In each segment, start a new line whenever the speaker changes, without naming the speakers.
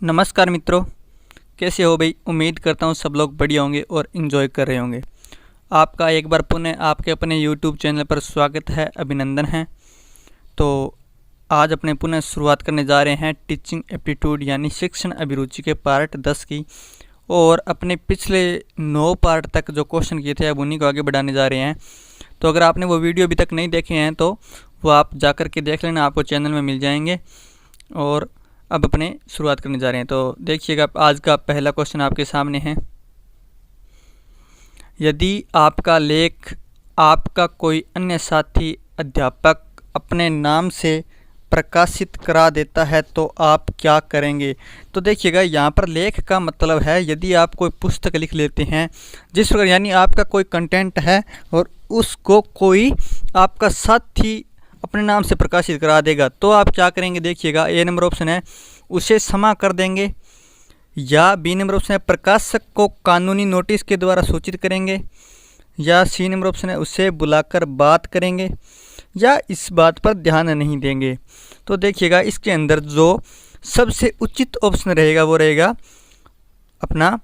नमस्कार मित्रों, कैसे हो भाई। उम्मीद करता हूँ सब लोग बढ़िया होंगे और इन्जॉय कर रहे होंगे। आपका एक बार पुनः आपके अपने YouTube चैनल पर स्वागत है, अभिनंदन है। तो आज अपने पुनः शुरुआत करने जा रहे हैं टीचिंग एप्टीट्यूड यानी शिक्षण अभिरुचि के पार्ट 10 की। और अपने पिछले 9 पार्ट तक जो क्वेश्चन किए थे अब उन्हीं को आगे बढ़ाने जा रहे हैं। तो अगर आपने वो वीडियो अभी तक नहीं देखे हैं तो वो आप जा कर के देख लेना, आपको चैनल में मिल जाएंगे। और अब अपने शुरुआत करने जा रहे हैं। तो देखिएगा, आज का पहला क्वेश्चन आपके सामने है। यदि आपका लेख आपका कोई अन्य साथी अध्यापक अपने नाम से प्रकाशित करा देता है तो आप क्या करेंगे। तो देखिएगा, यहाँ पर लेख का मतलब है यदि आप कोई पुस्तक लिख लेते हैं जिस प्रकार, यानी आपका कोई कंटेंट है और उसको कोई आपका साथी अपने नाम से प्रकाशित करा देगा तो आप क्या करेंगे। देखिएगा, ए नंबर ऑप्शन है उसे क्षमा कर देंगे, या बी नंबर ऑप्शन है प्रकाशक को कानूनी नोटिस के द्वारा सूचित करेंगे, या सी नंबर ऑप्शन है उसे बुलाकर बात करेंगे, या इस बात पर ध्यान नहीं देंगे। तो देखिएगा, इसके अंदर जो सबसे उचित ऑप्शन रहेगा वो रहेगा अपना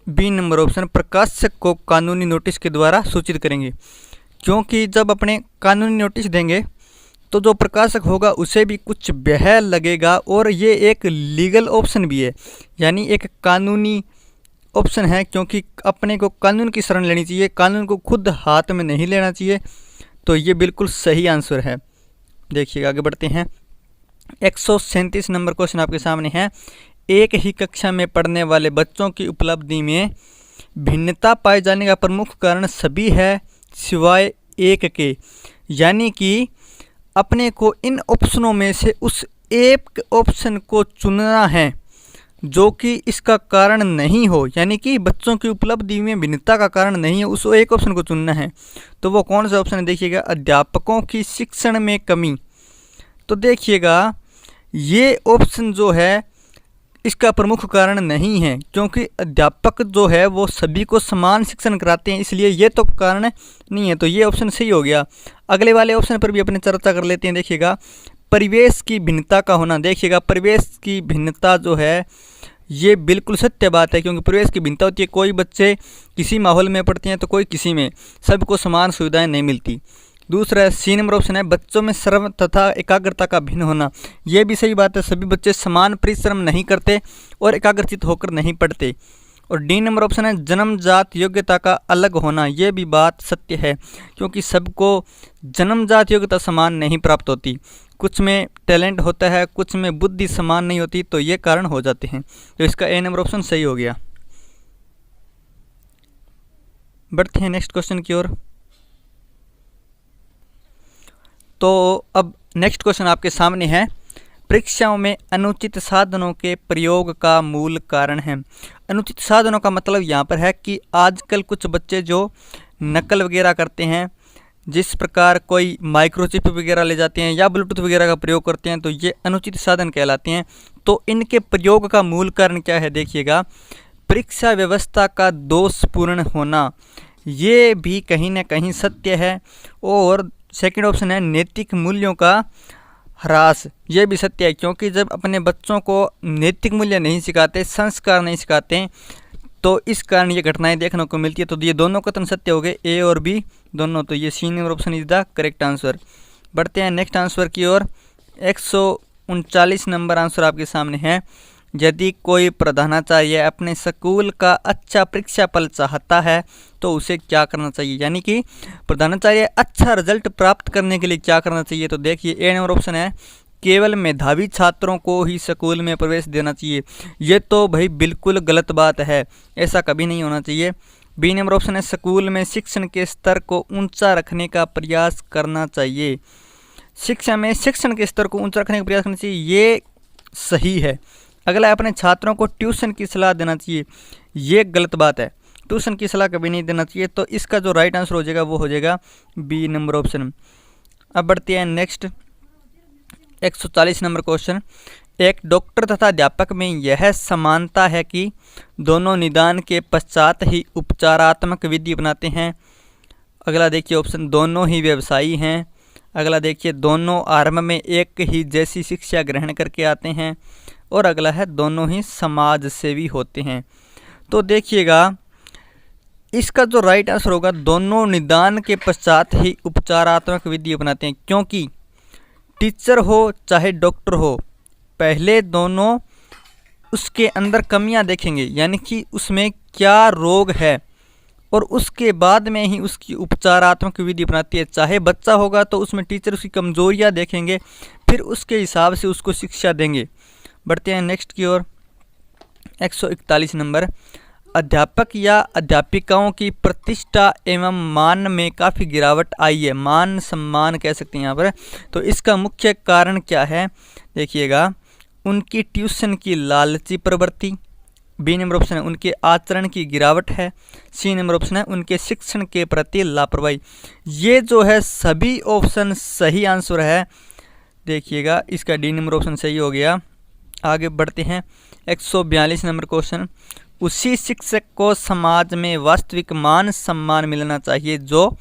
बी नंबर ऑप्शन, प्रकाशक को कानूनी नोटिस के द्वारा सूचित करेंगे। क्योंकि जब अपने कानूनी नोटिस देंगे तो जो प्रकाशक होगा उसे भी कुछ ब्याह लगेगा, और ये एक लीगल ऑप्शन भी है, यानी एक कानूनी ऑप्शन है। क्योंकि अपने को कानून की शरण लेनी चाहिए, कानून को खुद हाथ में नहीं लेना चाहिए। तो ये बिल्कुल सही आंसर है। देखिएगा, आगे बढ़ते हैं। 137 नंबर क्वेश्चन आपके सामने है। एक ही कक्षा में पढ़ने वाले बच्चों की उपलब्धि में भिन्नता पाए जाने का प्रमुख कारण सभी है सिवाय एक के, यानी कि अपने को इन ऑप्शनों में से उस एक ऑप्शन को चुनना है जो कि इसका कारण नहीं हो, यानी कि बच्चों की उपलब्धि में भिन्नता का कारण नहीं है, उस एक ऑप्शन को चुनना है। तो वो कौन सा ऑप्शन है। देखिएगा, अध्यापकों की शिक्षण में कमी। तो देखिएगा, ये ऑप्शन जो है इसका प्रमुख कारण नहीं है, क्योंकि अध्यापक जो है वो सभी को समान शिक्षण कराते हैं, इसलिए ये तो कारण नहीं है। तो ये ऑप्शन सही हो गया। अगले वाले ऑप्शन पर भी अपने चर्चा कर लेते हैं। देखिएगा, परिवेश की भिन्नता का होना। देखिएगा, परिवेश की भिन्नता जो है ये बिल्कुल सत्य बात है, क्योंकि परिवेश की भिन्नता होती है। कोई बच्चे किसी माहौल में पढ़ते हैं तो कोई किसी में, सबको समान सुविधाएं नहीं मिलती। दूसरा सी नंबर ऑप्शन है बच्चों में श्रम तथा एकाग्रता का भिन्न होना। यह भी सही बात है, सभी बच्चे समान परिश्रम नहीं करते और एकाग्रचित होकर नहीं पढ़ते। और डी नंबर ऑप्शन है जन्मजात योग्यता का अलग होना। यह भी बात सत्य है, क्योंकि सबको जन्मजात योग्यता समान नहीं प्राप्त होती। कुछ में टैलेंट होता है, कुछ में बुद्धि समान नहीं होती, तो ये कारण हो जाते हैं। तो इसका ए नंबर ऑप्शन सही हो गया। बढ़ते हैं नेक्स्ट क्वेश्चन की ओर। तो अब नेक्स्ट क्वेश्चन आपके सामने है। परीक्षाओं में अनुचित साधनों के प्रयोग का मूल कारण है। अनुचित साधनों का मतलब यहाँ पर है कि आजकल कुछ बच्चे जो नकल वगैरह करते हैं, जिस प्रकार कोई माइक्रोचिप वगैरह ले जाते हैं या ब्लूटूथ वगैरह का प्रयोग करते हैं, तो ये अनुचित साधन कहलाते हैं। तो इनके प्रयोग का मूल कारण क्या है। देखिएगा, परीक्षा व्यवस्था का दोषपूर्ण होना, ये भी कहीं ना कहीं सत्य है। और सेकंड ऑप्शन है नैतिक मूल्यों का ह्रास, ये भी सत्य है, क्योंकि जब अपने बच्चों को नैतिक मूल्य नहीं सिखाते, संस्कार नहीं सिखाते, तो इस कारण ये घटनाएं देखने को मिलती है। तो ये दोनों कथन सत्य हो गए, ए और बी दोनों। तो ये C number option is the correct answer. बढ़ते हैं नेक्स्ट आंसर की ओर। 139 नंबर आंसर आपके सामने है। यदि कोई प्रधानाचार्य अपने स्कूल का अच्छा परीक्षा फल चाहता है तो उसे क्या करना चाहिए, यानी कि प्रधानाचार्य अच्छा रिजल्ट प्राप्त करने के लिए क्या करना चाहिए। तो देखिए, ए नंबर ऑप्शन है केवल मेधावी छात्रों को ही स्कूल में प्रवेश देना चाहिए। ये तो भाई बिल्कुल गलत बात है, ऐसा कभी नहीं होना चाहिए। बी नंबर ऑप्शन है स्कूल में शिक्षण के स्तर को ऊंचा रखने का प्रयास करना चाहिए। शिक्षा में शिक्षण के स्तर को ऊंचा रखने का प्रयास करना चाहिए, ये सही है। अगला है अपने छात्रों को ट्यूशन की सलाह देना चाहिए, ये गलत बात है, ट्यूशन की सलाह कभी नहीं देना चाहिए। तो इसका जो राइट आंसर हो जाएगा वो हो जाएगा बी नंबर ऑप्शन। अब बढ़ते हैं नेक्स्ट 140 नंबर क्वेश्चन। एक डॉक्टर तथा अध्यापक में यह समानता है कि दोनों निदान के पश्चात ही उपचारात्मक विधि अपनाते हैं। अगला देखिए ऑप्शन दोनों ही व्यवसायी हैं। अगला देखिए दोनों आरंभ में एक ही जैसी शिक्षा ग्रहण करके आते हैं। और अगला है दोनों ही समाज सेवी होते हैं। तो देखिएगा इसका जो राइट आंसर होगा, दोनों निदान के पश्चात ही उपचारात्मक विधि अपनाते हैं, क्योंकि टीचर हो चाहे डॉक्टर हो, पहले दोनों उसके अंदर कमियां देखेंगे, यानी कि उसमें क्या रोग है, और उसके बाद में ही उसकी उपचारात्मक विधि अपनाती है। चाहे बच्चा होगा तो उसमें टीचर उसकी कमजोरियां देखेंगे, फिर उसके हिसाब से उसको शिक्षा देंगे। बढ़ते हैं नेक्स्ट की ओर। 141 नंबर, अध्यापक या अध्यापिकाओं की प्रतिष्ठा एवं मान में काफ़ी गिरावट आई है। मान सम्मान कह सकते हैं यहाँ पर। तो इसका मुख्य कारण क्या है? देखिएगा, उनकी ट्यूशन की लालची प्रवृत्ति, बी नंबर ऑप्शन है उनके आचरण की गिरावट है, सी नंबर ऑप्शन है उनके शिक्षण के प्रति लापरवाही। ये जो है सभी ऑप्शन सही आंसर है। देखिएगा इसका डी नंबर ऑप्शन सही हो गया। आगे बढ़ते हैं। 142 नंबर क्वेश्चन, उसी शिक्षक को समाज में वास्तविक मान सम्मान मिलना चाहिए जो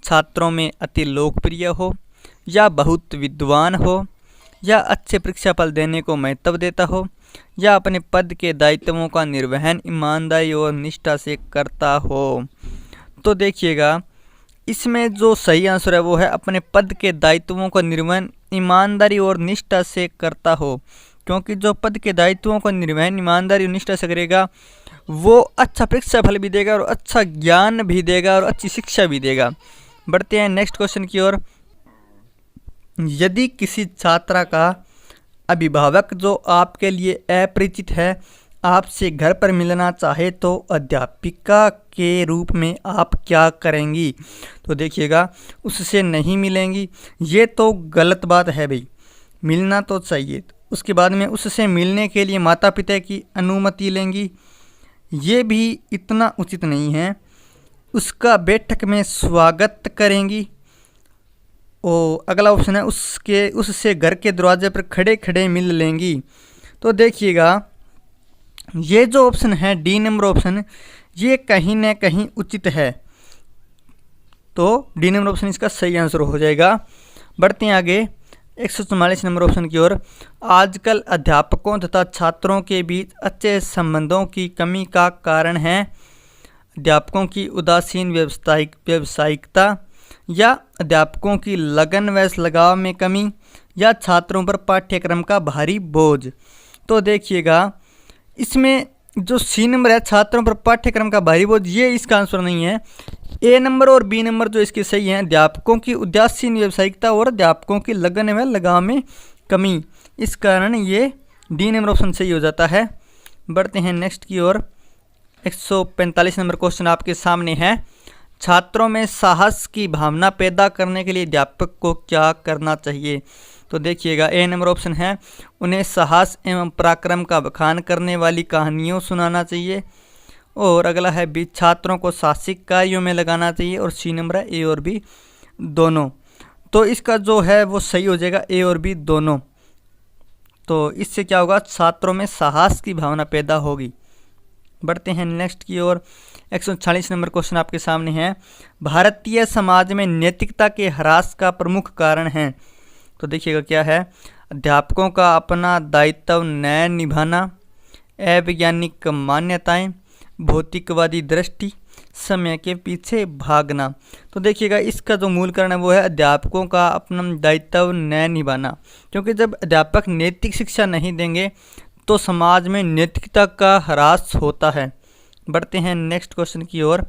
छात्रों में अति लोकप्रिय हो, या बहुत विद्वान हो, या अच्छे परीक्षा फल देने को महत्व देता हो, या अपने पद के दायित्वों का निर्वहन ईमानदारी और निष्ठा से करता हो। तो देखिएगा इसमें जो सही आंसर है वो है अपने पद के दायित्वों का निर्वहन ईमानदारी और निष्ठा से करता हो, क्योंकि जो पद के दायित्वों का निर्वहन ईमानदारी और निष्ठा से करेगा वो अच्छा परीक्षा फल भी देगा और अच्छा ज्ञान भी देगा और अच्छी शिक्षा भी देगा। बढ़ते हैं नेक्स्ट क्वेश्चन की ओर। यदि किसी छात्रा का अभिभावक जो आपके लिए अपरिचित है आपसे घर पर मिलना चाहे तो अध्यापिका के रूप में आप क्या करेंगी? तो देखिएगा उससे नहीं मिलेंगी, ये तो गलत बात है भाई, मिलना तो चाहिए। उसके बाद में उससे मिलने के लिए माता पिता की अनुमति लेंगी, ये भी इतना उचित नहीं है। उसका बैठक में स्वागत करेंगी। और अगला ऑप्शन है उससे घर के दरवाजे पर खड़े खड़े मिल लेंगी। तो देखिएगा ये जो ऑप्शन है डी नंबर ऑप्शन, ये कहीं ना कहीं उचित है, तो डी नंबर ऑप्शन इसका सही आंसर हो जाएगा। बढ़ते हैं आगे 144 नंबर ऑप्शन की ओर। आजकल अध्यापकों तथा छात्रों के बीच अच्छे संबंधों की कमी का कारण है अध्यापकों की उदासीन व्यावसायिकता, या अध्यापकों की लगन व लगाव में कमी, या छात्रों पर पाठ्यक्रम का भारी बोझ। तो देखिएगा इसमें जो सी नंबर है छात्रों पर पाठ्यक्रम का भारी बोझ, ये इसका आंसर नहीं है। ए नंबर और बी नंबर जो इसके सही हैं, अध्यापकों की उदासीन व्यावसायिकता और अध्यापकों की लगन व लगाव में कमी, इस कारण ये डी नंबर ऑप्शन सही हो जाता है। बढ़ते हैं नेक्स्ट की ओर। 145 नंबर क्वेश्चन आपके सामने है। छात्रों में साहस की भावना पैदा करने के लिए अध्यापक को क्या करना चाहिए? तो देखिएगा ए नंबर ऑप्शन है उन्हें साहस एवं पराक्रम का बखान करने वाली कहानियों सुनाना चाहिए, और अगला है बी छात्रों को साहसिक कार्यों में लगाना चाहिए, और सी नंबर है ए और बी दोनों। तो इसका जो है वो सही हो जाएगा ए और बी दोनों। तो इससे क्या होगा, छात्रों में साहस की भावना पैदा होगी। बढ़ते हैं नेक्स्ट की ओर। 146 नंबर क्वेश्चन आपके सामने है। भारतीय समाज में नैतिकता के ह्रास का प्रमुख कारण है। तो देखिएगा क्या है, अध्यापकों का अपना दायित्व न निभाना, अवैज्ञानिक मान्यताएं, भौतिकवादी दृष्टि, समय के पीछे भागना। तो देखिएगा इसका जो मूल कारण है वो है अध्यापकों का अपना दायित्व न निभाना, क्योंकि जब अध्यापक नैतिक शिक्षा नहीं देंगे तो समाज में नैतिकता का ह्रास होता है। बढ़ते हैं नेक्स्ट क्वेश्चन की ओर।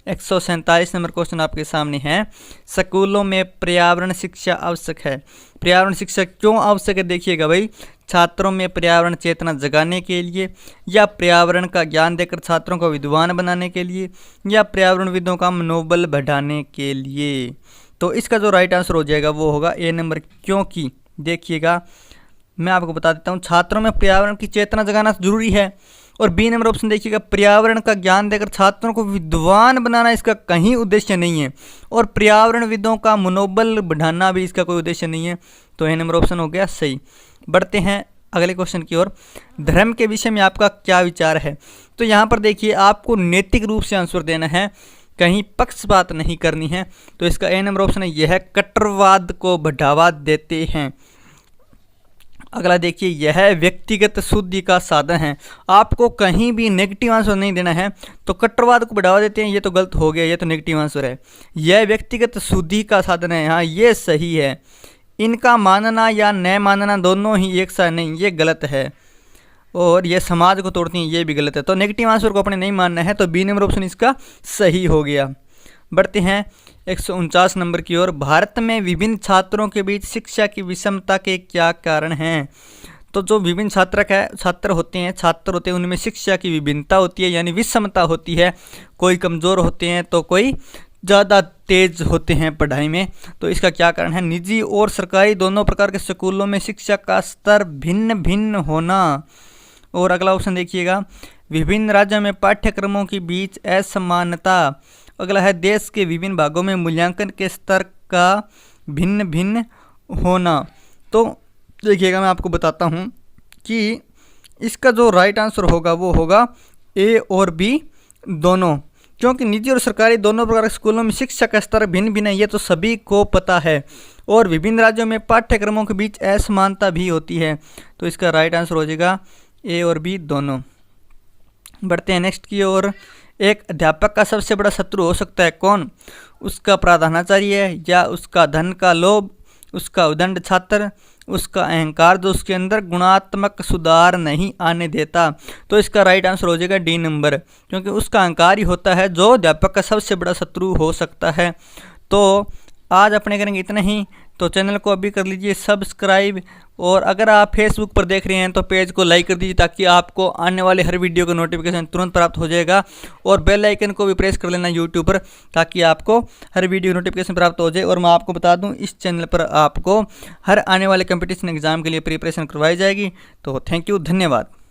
147 नंबर क्वेश्चन आपके सामने है। स्कूलों में पर्यावरण शिक्षा आवश्यक है। पर्यावरण शिक्षा क्यों आवश्यक है? देखिएगा भाई, छात्रों में पर्यावरण चेतना जगाने के लिए, या पर्यावरण का ज्ञान देकर छात्रों को विद्वान बनाने के लिए, या पर्यावरणविदों का मनोबल बढ़ाने के लिए। तो इसका जो राइट आंसर हो जाएगा वो होगा ए नंबर, क्योंकि देखिएगा मैं आपको बता देता हूँ छात्रों में पर्यावरण की चेतना जगाना जरूरी है, और बी नंबर ऑप्शन देखिएगा पर्यावरण का ज्ञान देकर छात्रों को विद्वान बनाना इसका कहीं उद्देश्य नहीं है, और पर्यावरणविदों का मनोबल बढ़ाना भी इसका कोई उद्देश्य नहीं है। तो ए नंबर ऑप्शन हो गया सही। बढ़ते हैं अगले क्वेश्चन की ओर। धर्म के विषय में आपका क्या विचार है? तो यहाँ पर देखिए आपको नैतिक रूप से आंसर देना है, कहीं पक्षपात नहीं करनी है। तो इसका ए नंबर ऑप्शन है, यह कट्टरवाद को बढ़ावा देते हैं। अगला देखिए, यह व्यक्तिगत शुद्धि का साधन है। आपको कहीं भी नेगेटिव आंसर नहीं देना है, तो कट्टरवाद को बढ़ावा देते हैं, ये तो गलत हो गया, ये तो नेगेटिव आंसर है। यह व्यक्तिगत शुद्धि का साधन है, हाँ ये सही है। इनका मानना या न मानना दोनों ही एक सा नहीं, ये गलत है। और ये समाज को तोड़ती हैं, ये भी गलत है। तो नेगेटिव आंसर को अपने नहीं मानना है, तो बी नंबर ऑप्शन इसका सही हो गया। बढ़ते हैं 149 नंबर की ओर। भारत में विभिन्न छात्रों के बीच शिक्षा की विषमता के क्या कारण हैं? तो जो विभिन्न छात्र होते हैं उनमें शिक्षा की विभिन्नता होती है, यानी विषमता होती है। कोई कमज़ोर होते हैं तो कोई ज़्यादा तेज होते हैं पढ़ाई में। तो इसका क्या कारण है? निजी और सरकारी दोनों प्रकार के स्कूलों में शिक्षा का स्तर भिन्न भिन्न होना। और अगला ऑप्शन देखिएगा, विभिन्न राज्यों में पाठ्यक्रमों के बीच असमानता। अगला है, देश के विभिन्न भागों में मूल्यांकन के स्तर का भिन्न भिन्न होना। तो देखिएगा, मैं आपको बताता हूँ कि इसका जो राइट आंसर होगा वो होगा ए और बी दोनों, क्योंकि निजी और सरकारी दोनों प्रकार के स्कूलों में शिक्षा का स्तर भिन्न भिन्न है, ये तो सभी को पता है। और विभिन्न राज्यों में पाठ्यक्रमों के बीच असमानता भी होती है। तो इसका राइट आंसर हो जाएगा ए और बी दोनों। बढ़ते हैं नेक्स्ट की ओर। एक अध्यापक का सबसे बड़ा शत्रु हो सकता है कौन? उसका प्रधानाचार्य या उसका धन का लोभ, उसका उदंड छात्र, उसका अहंकार जो उसके अंदर गुणात्मक सुधार नहीं आने देता। तो इसका राइट आंसर हो जाएगा डी नंबर, क्योंकि उसका अहंकार ही होता है जो अध्यापक का सबसे बड़ा शत्रु हो सकता है। तो आज अपने करेंगे इतना ही। तो चैनल को अभी कर लीजिए सब्सक्राइब, और अगर आप फेसबुक पर देख रहे हैं तो पेज को लाइक कर दीजिए, ताकि आपको आने वाले हर वीडियो का नोटिफिकेशन तुरंत प्राप्त हो जाएगा। और बेल आइकन को भी प्रेस कर लेना यूट्यूब पर, ताकि आपको हर वीडियो नोटिफिकेशन प्राप्त हो जाए। और मैं आपको बता दूं, इस चैनल पर आपको हर आने वाले कंपटीशन एग्जाम के लिए प्रिपरेशन करवाई जाएगी। तो थैंक यू, धन्यवाद।